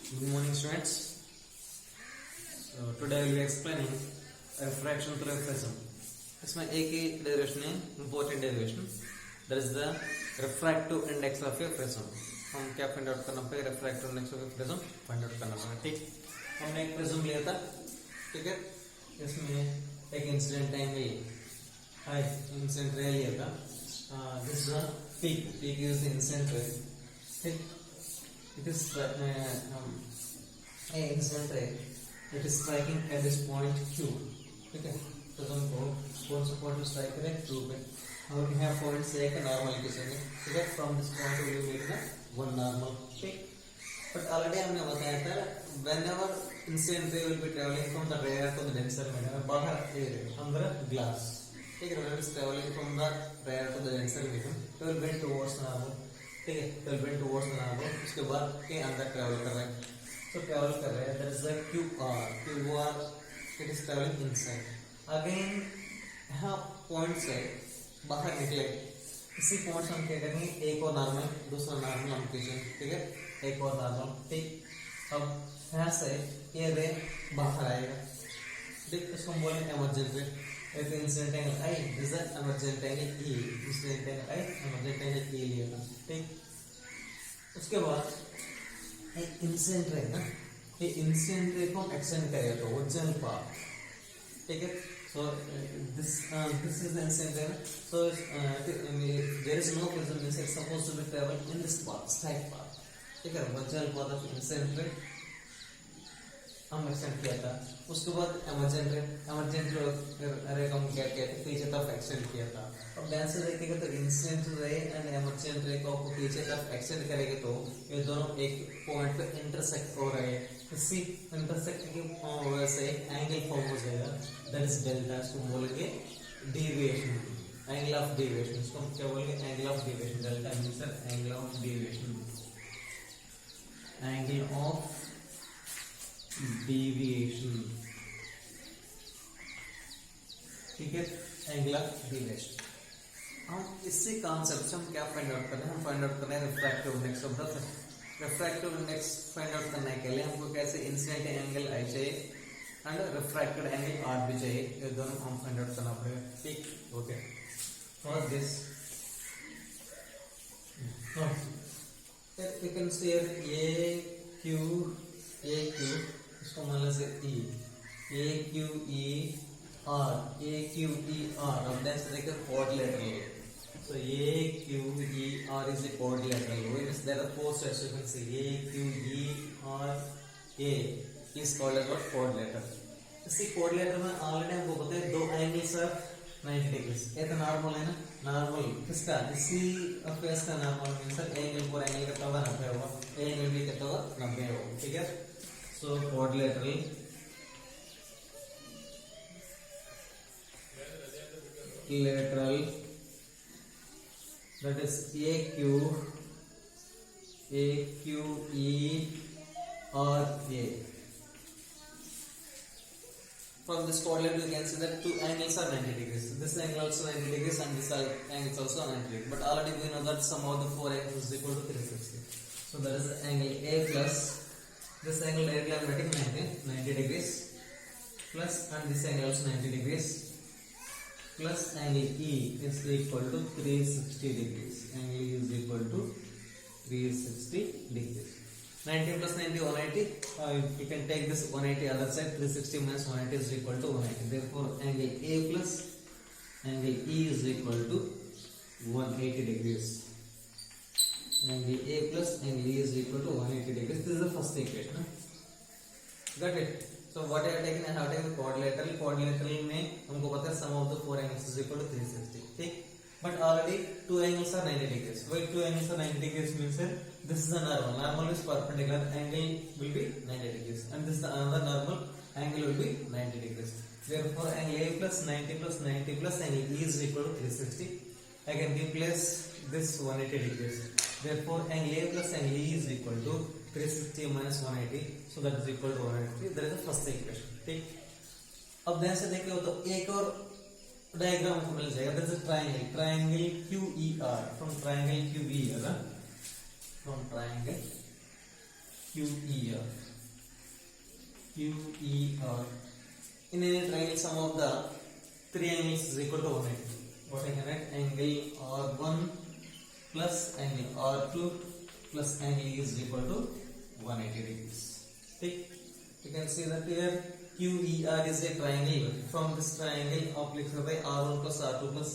Good morning, students. So today I will be explaining refraction through prism. इसमें एक ही derivation है, important derivation. That is the refractive index of a prism. हम क्या find out करना पड़ेगा? refractive index of a prism find out करना पड़ेगा. ठीक, हमने एक प्रिज्म लिया था, ठीक है. इसमें एक इंसिडेंट एंगल है, इंसिडेंट रे लिया था. This is peak is the incident रे. ठीक, it is a incident ray. It is striking at this point Q. ठीक है, प्रिज्म को कौन सा पॉइंट स्ट्राइक करे? Q पे. और यहाँ पॉइंट से एक नॉर्मल खींचेंगे, ठीक है. From this point we will make the one normal. ठीक, बट ऑलरेडी हमने बताया था whenever incident ray will be traveling from the rare to the denser medium, बाहर अंदर ग्लास, ठीक है. When it is traveling from the rare to the denser medium, it will bend towards normal. ठीक है, तो बेंड टुवर्ड्स बना दो. उसके बाद के अंदर ट्रैवल कर रहे हैं, तो ट्रैवल कर रहे हैं. That is the QR. It is travelling inside. Again यहाँ पॉइंट से बाहर निकले, इसी पॉइंट से हम क्या करेंगे? एक और नॉर्मल, दूसरा नॉर्मल हम खींचेंगे, ठीक है. एक और नॉर्मल. ठीक, अब यहाँ से ये रे बाहर आएगा. ठीक, इसको हम बोलेंगे एमर्जेंट रे. एक incident angle I is the emergent angle E. Incident angle I, emergent angle E लिया था. ठीक, उसके बाद एक इंसिडेंट रे ना, ये इंसिडेंट रे को एक्सटेंड करेगा तो ओरिजिनल पाथ. ठीक है, so this is the incident ray. So there is no prism means it's supposed to be travel in this path, straight path. ठीक है, original path of incident ray हम extend किया था. उसके बाद एमर्जेंट रे को हम क्या किया था? पीछे तरफ एक्सटेंड किया था. अब ध्यान से देखिएगा तो इंसिडेंट रे एंड एमर्जेंट रे को पीछे तरफ एक्सटेंड करेंगे तो ये दोनों एक पॉइंट पे इंटरसेक्ट हो रहे हैं. इसी इंटरसेक्ट की वजह से एंगल फॉर्म हो जाएगा. That is delta. इसको बोलेंगे डेविएशन, एंगल ऑफ डेविएशन. इसको हम क्या बोलेंगे? Angle of deviation. Delta means angle of deviation, angle of deviation. ठीक है, एंगल ऑफ डेविएशन. हम इसी कॉन्सेप्ट से हम क्या फाइंड आउट करना है? हम फाइंड आउट करना है refractive index of the prism. Refractive index find out करने के लिए हमको कैसे इंसिडेंट एंगल आई चाहिए एंड रिफ्रैक्टेड एंगल आर भी चाहिए. ये दोनों हम फाइंड आउट करना पड़ेगा. ठीक, okay. For this you can see AQ, इसको मान लीजिए E, AQER, AQER. अब ध्यान से देखिए quadrilateral. So AQER is a quadrilateral. Means there are four sets. You can see AQERA is called as quadrilateral. इसी quadrilateral में ऑलरेडी हमको पता है दो एंगल्स ऑफ 90 डिग्री. ये तो नॉर्मल है ना, नॉर्मल किसका? इसी फेस का नॉर्मल मींस एंगल पर एंगल कितना होगा? 90 होगा. एंगल भी कितना होगा? 90 होगा. ठीक है, सो quadrilateral lateral, that is AQERA. From this quadrilateral you can see that two angles are 90 degrees. This angle also 90 degrees and this angle is also 90 degrees. But already we know that sum of the four angles is equal to 360. So that is the angle A plus this angle directly I am writing 90 degrees plus and this angle also 90 degrees plus angle E is equal to 360 degrees. Angle E is equal to 360 degrees. 90 plus 90 180. You can take this 180 other side. 360 minus 180 is equal to 180. Therefore angle A plus angle E is equal to 180 degrees. Angle A plus angle E is equal to 180 degrees. This is the first equation. Got it? So what I have taken? I have taken quadrilateral. Quadrilateral में हमको पता है sum of the four angles is equal to 360. ठीक? But already two angles are 90 degrees. Why two angles are 90 degrees means that this is a normal. Normal is perpendicular. Angle will be 90 degrees. And this is the another normal. Angle will be 90 degrees. Therefore, angle A plus 90 plus 90 plus angle E is equal to 360. I can replace this 180 degrees. Therefore, angle A plus angle E is equal to 360 minus 180. So that is equal to 180. That is the first equation. ठीक. अब ध्यान से देखिए तो एक और diagram को मिल जाएगा. That's a triangle QER. From triangle QER, from triangle QER. QER. In any triangle, sum of the three angles is equal to 180. What I can write? Angle R1 plus angle R2 plus angle is equal to 180 degrees. Okay. You can see that here QER is a triangle. From this triangle, obliques by R1 plus R2 plus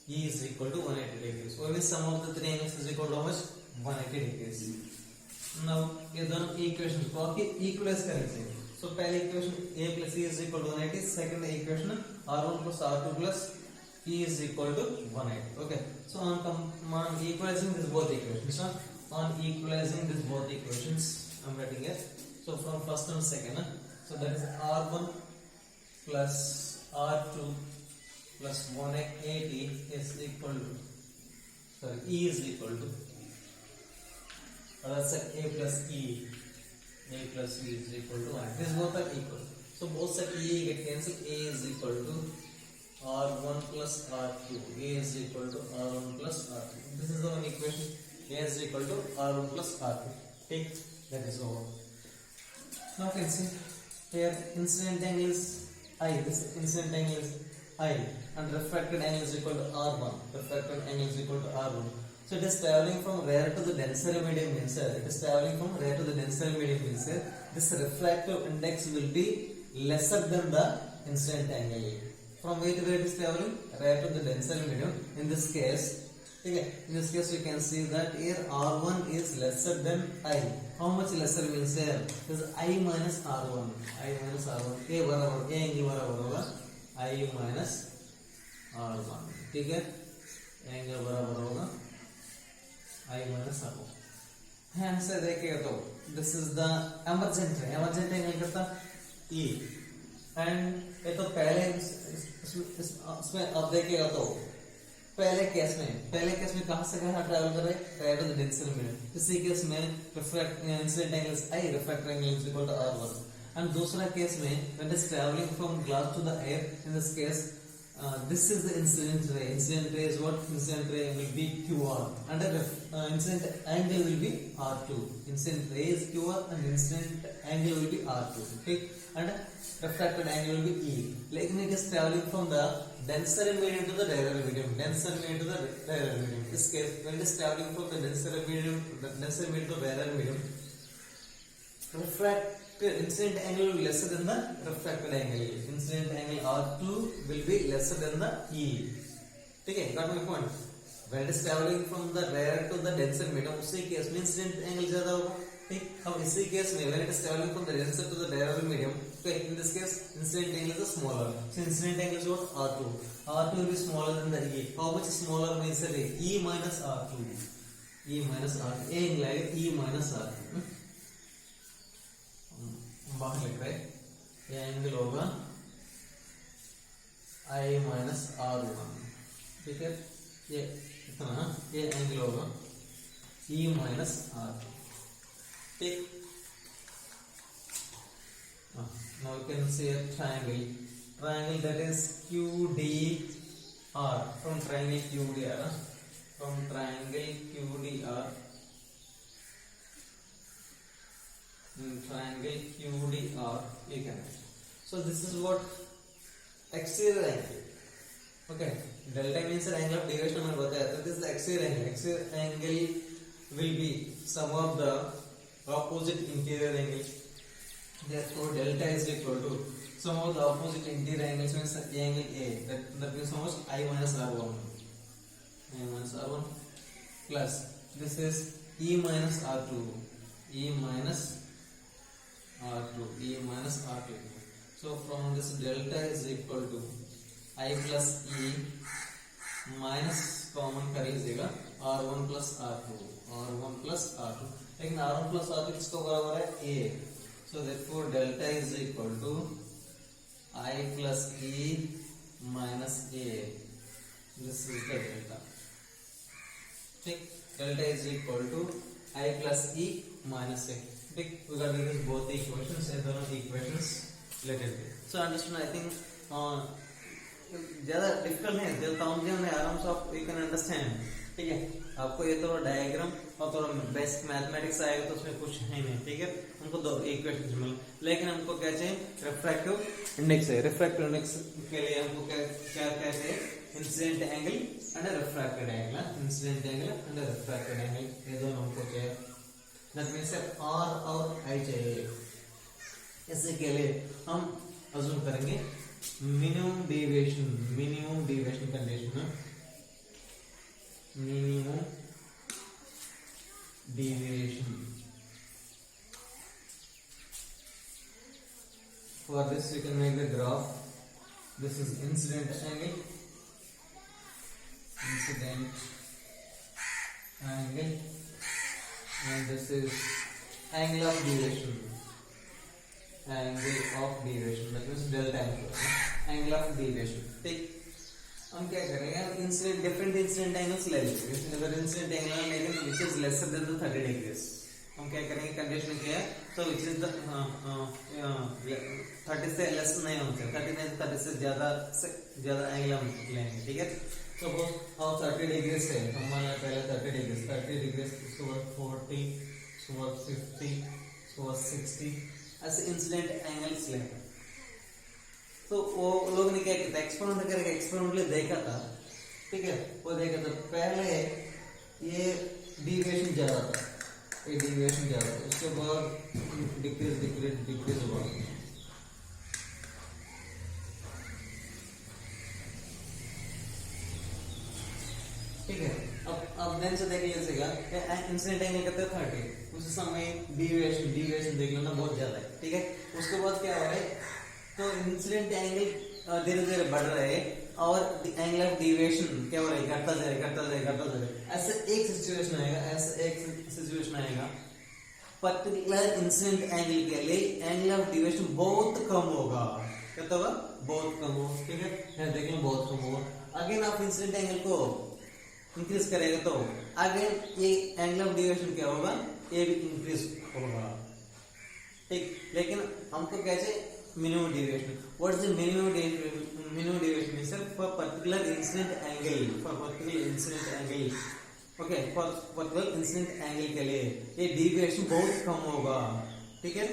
E is equal to 180 degrees. Only sum of the three angles is equal to how much? 180 degrees. Now ये दोनों equation को आपके equalize करेंगे. So पहले equation A plus E is equal to 180. Second equation R1 plus R2 plus E is equal to 180. Okay. So on equalizing this both equations. On equalizing this both equations, I'm writing it. So from first and second. So that is R1 plus R2 plus 180 is equal to, sorry, E is equal to, that's A plus E. A plus E is equal to 1. These both are equal. So both side E get cancelled. A is equal to R1 plus R2. A is equal to R1 plus R2. This is the one equation. A is equal to R1 plus R2. Okay, that is over. Now you can see here incident angle is I. This incident angle is I, and refracted angle is equal to R1. Refracted angle is equal to R1. So it is traveling from rare to the denser medium means it is traveling from rare to the denser medium means this refractive index will be lesser than the incident angle. From where to where it is traveling? Rare to the denser medium. In this case, okay, in this case you can see that here R1 is lesser than I. How much lesser means here? This is I minus R1. I minus R1. A बराबर A angle बराबर होगा I minus R1. ठीक है? Angle बराबर होगा I minus R1. हाँ से देखिएगा तो this is the emergent angle कितना E. And ये तो पहले इसमें अब देखिएगा तो पहले केस में कहाँ से कहाँ ट्रैवल कर रहे हैं? Travel the denser medium. इसी केस में refract incident angle I, refractor angle is equal to R1. And दूसरा केस में when it is traveling from glass to the air, in this case this is the incident ray. Incident ray is what? Incident ray will be QR and the incident angle will be R2. Incident ray is QR and incident angle will be R2. Okay, and refracted angle will be E. Like it is traveling from the denser medium to the rarer medium. Denser medium to the rarer medium. In this case, when it is traveling from the denser medium to rarer medium, incident angle will be lesser than the refracted angle. Incident angle R2 will be lesser than the E. Okay, got my point. When it is traveling from the rare to the denser medium, उसी case में incident angle ज़्यादा होगा. ठीक, अब इसी case में when it is traveling from the denser to the rarer medium, okay, in this case incident angle is smaller. So incident angle is what? R2. R2 will be smaller than the E. How much smaller means it? E minus R2. E minus R2. A angle है E minus R2. बाहर लिख रहे ये angle होगा I minus R1. ठीक है, ये इतना ये एंगल होगा E minus R2. ठीक. Now you can see a triangle that is QDR. From triangle QDR, triangle QDR you can write. So this is what exterior angle. Okay, delta means the angle of deviation हमें बताया था. This is the exterior angle. Exterior angle will be sum of the opposite interior angle. Therefore delta is equal to sum of the opposite interior angles means angle A. That means how much? I minus R1. I minus R1 plus this is E minus R2. E minus R2. So from this delta is equal to I plus E minus common कर लीजिएगा R1 plus R2. लेकिन R1 plus R2 किसको बराबर है? A. So therefore delta is equal to I plus E minus A. This is the delta. ठीक, delta is equal to I plus E minus A. We got to use both the equations and दोनों equations related. So understand, I think ज़्यादा difficult नहीं है, जब समझने में आराम से आप you can understand. ठीक है, आपको ये तो डायग्राम और थोड़ा बेसिक मैथमेटिक्स आएगा तो उसमें कुछ है नहीं, ठीक है। हमको दो इक्वेशन मिले, लेकिन हमको क्या चाहिए, रिफ्रैक्टिव इंडेक्स है। रिफ्रैक्टिव इंडेक्स के लिए हमको क्या क्या कहते हैं, incident angle and refracted angle. Incident angle and refracted angle ये दोनों हमको चाहिए। दैट मींस आर और आई चाहिए। इससे के लिए हम अज्यूम करेंगे मिनिमम डेविएशन कंडीशन है, minimum deviation. For this we can make the graph. This is incident angle, and this is angle of deviation. That means delta angle of deviation. ठीक, हम क्या करेंगे, इंसिडेंट डिफरेंट इंसिडेंट एंगल्स ले लेंगे। अगर incident angle लेंगे which is lesser than the 30 degrees, हम क्या करेंगे, कंडीशन क्या है, तो व्हिच इज द 30 से लेस नहीं होना चाहिए, 30 से ज्यादा एंगल हम लेंगे, ठीक है। सपोज हम 30 डिग्री से, हम मान लें पहले 30 डिग्री उसके बाद 40, उसके बाद 50, उसके बाद 60 ऐसे इंसिडेंट एंगल्स लेंगे। तो वो लोग ने क्या किया था, एक्सपेरिमेंट करके एक्सपेरिमेंटली देखा था, ठीक है। वो देखा था पहले ये डिविएशन ज्यादा था, उसके बाद डिक्रीज हुआ। ठीक है, अब देन से देख लीजिएगा इंसिडेंट एंगल कहते हैं 30, उस समय डिविएशन देख लेना बहुत ज्यादा है, ठीक है। उसके बाद क्या हो रहा है, तो इंसिडेंट एंगल धीरे धीरे बढ़ रहे हैं और एंगल ऑफ डिविएशन क्या हो रहा है, घटता जाएगा। ऐसा एक सिचुएशन आएगा पर्टिकुलर इंसिडेंट एंगल के लिए एंगल ऑफ डिविएशन बहुत कम होगा, क्या होगा, बहुत कम होगा, ठीक है। यहाँ देख लो बहुत कम होगा। अगेन आप इंसिडेंट एंगल को इंक्रीज करेगा तो अगेन ये एंगल ऑफ डिविएशन क्या होगा, ये भी इंक्रीज होगा, ठीक। लेकिन हमको कैसे minimum deviation. What is the minimum deviation? Is for particular incident angle. Okay, for particular incident angle के लिए ये deviation बहुत कम होगा, ठीक है।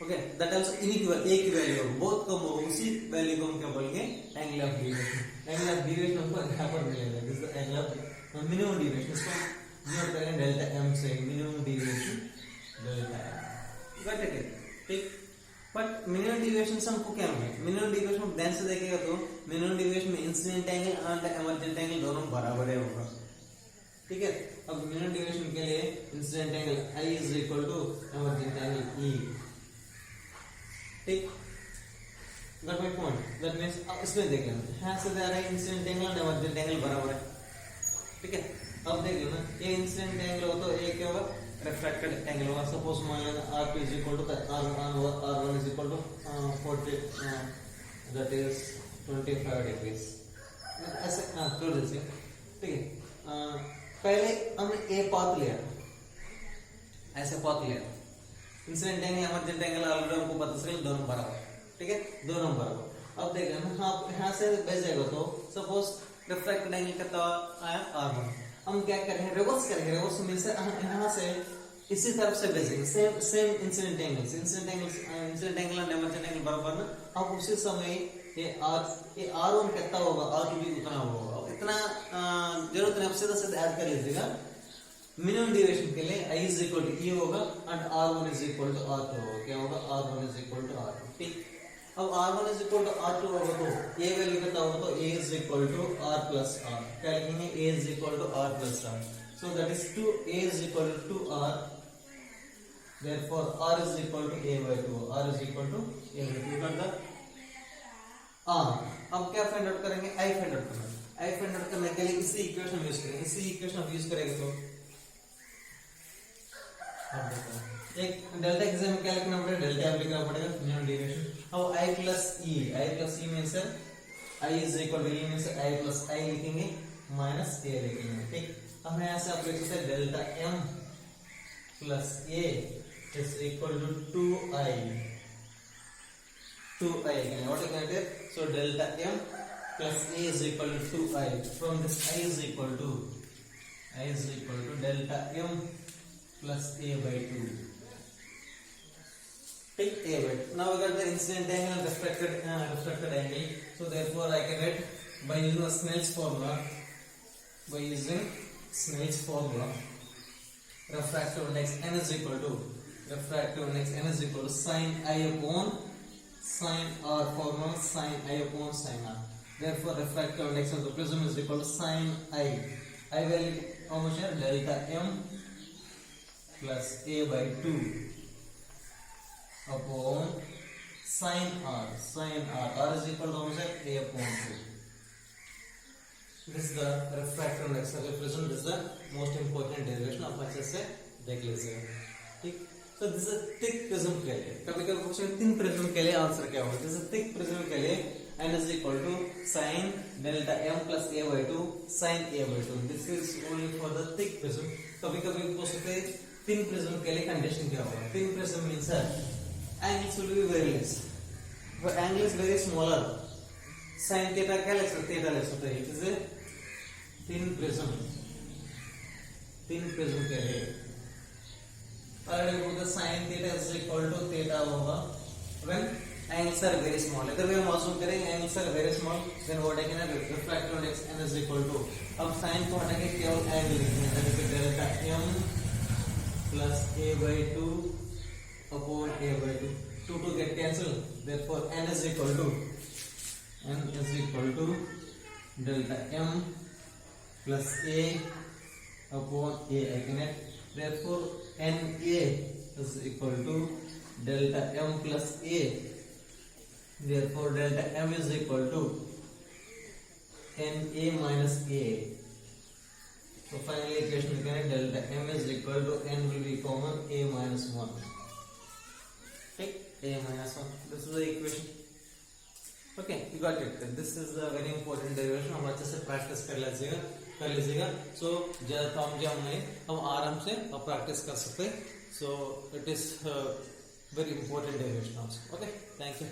Okay, that also inequal, एक ही वैल्यू होगा, बहुत कम होगा, उसी वैल्यू को हम क्या बोलेंगे, angle of deviation. Angle of deviation हमको यहाँ पर मिलेगा, this is the angle of minimum deviation. इसको नोट करें delta m से, minimum deviation delta m, got it, ठीक। बट मिनिमम डिविएशन से हमको क्या मिले, मिनिमम डिविएशन ध्यान से देखेगा तो मिनिमम डिविएशन में incident angle and emergent angle दोनों बराबर होगा, ठीक है। अब मिनिमम डिविएशन के लिए incident angle I is equal to emergent angle E, ठीक। Got my point, that means अब इसमें देख लेना, यहां से दे रहा है इंसिडेंट एंगल और एमर्जेंट एंगल बराबर है, ठीक है। अब देख लेना, ये इंसिडेंट एंगल हो तो ये क्या होगा, रिफ्रैक्टेड एंगल होगा। सपोज मान लेना R2 is equal to R1 is equal to 40, that is 25 degrees, ऐसे छोड़ दीजिए, ठीक है। पहले हमने ए पाथ लिया, ऐसे पाथ लिया, incident angle emergent angle already हमको पता चल दोनों बराबर, ठीक है, दोनों बराबर। अब देख लेना, हाँ यहाँ से भेजेगा तो सपोज रिफ्रैक्टेड एंगल कितना आया R1, हम क्या करेंगे, रिवर्स मींस यहाँ से इसी तरफ से भेजेंगे, सेम इंसिडेंट एंगल और एमर्जेंट एंगल बराबर ना। अब उसी समय ये R1 कितना होगा, R2 भी उतना होगा, इतना जरूरत नहीं, सीधा सीधा ऐड कर लीजिएगा। मिनिमम डिविएशन के लिए I is equal to E होगा and R1 is equal to R2 होगा, क्या होगा, R1 is equal to R2, ठीक। अब R1 is equal to R2 होगा तो ये वैल्यू कितना होगा, तो A is equal to R plus R, क्या लिखेंगे, A is equal to R plus R, so that is 2A is equal to 2R, therefore R is equal to A by 2, R is equal to A by 2, got that? अब क्या find out करेंगे, I find out करना है। I find out करने के लिए इसी equation use करेंगे, इसी इक्वेशन यूज करेंगे तो एक डेल्टा एग्जाम में क्या लिखना पड़ेगा, डेल्टा एम लिखना पड़ेगा, मिनिमम डेविएशन। अब I plus E means I is equal to E means I plus I लिखेंगे माइनस A लिखेंगे, ठीक। हम यहाँ से आप लिख सकते हैं delta M plus A is equal to 2I. Again, what is that? So delta M plus A is equal to 2I. From this I is equal to I is equal to delta m plus a by 2. Take a by 2. Now we got the incident angle and refracted angle. So therefore I can write by using Snell's formula. Refractive index n is equal to sin I upon sin r formula sin I upon sin r. Therefore refractive index of the prism is equal to sin I. I value how much here? Delta m plus a by 2 upon sin r. R is equal to how much here? A upon 2. This is the refractive index of the prism. This is the most important derivation of अच्छे से देख लीजिएगा. ठीक. So this is a thick prism के लिए. कभी-कभी question thin prism के लिए आंसर क्या होगा? This is a thick prism के लिए n is equal to sin delta m plus a by 2 sin a by 2. This is only for the thick prism. कभी-कभी पूछ सकते हैं thin prism के लिए condition क्या होगा? Thin prism means that angles will be very less. But angle is very smaller. Sin theta क्या ले सकते हैं? It is a thin prism के लिए the sin theta is equal to theta होगा when angles are very small. अगर हम assume करें angles are very small, then what I can have refractive index n is equal to, अब sin को हटा के केवल angle लिखना है, that is delta m plus a by 2 upon a by 2. 2 get cancelled, therefore n is equal to delta m plus a upon a. I can add, therefore na is equal to delta m plus a. Therefore delta m is equal to na minus a. So finally equation we can add delta m is equal to n will be common a minus 1. Take a minus 1. This is the equation. Okay, you got it. This is a very important derivation. हम अच्छे से practice कर लीजिएगा. So ज्यादा तामझाम नहीं, हम आराम से practice कर सकते. So it is very important derivation also. Okay, thank you.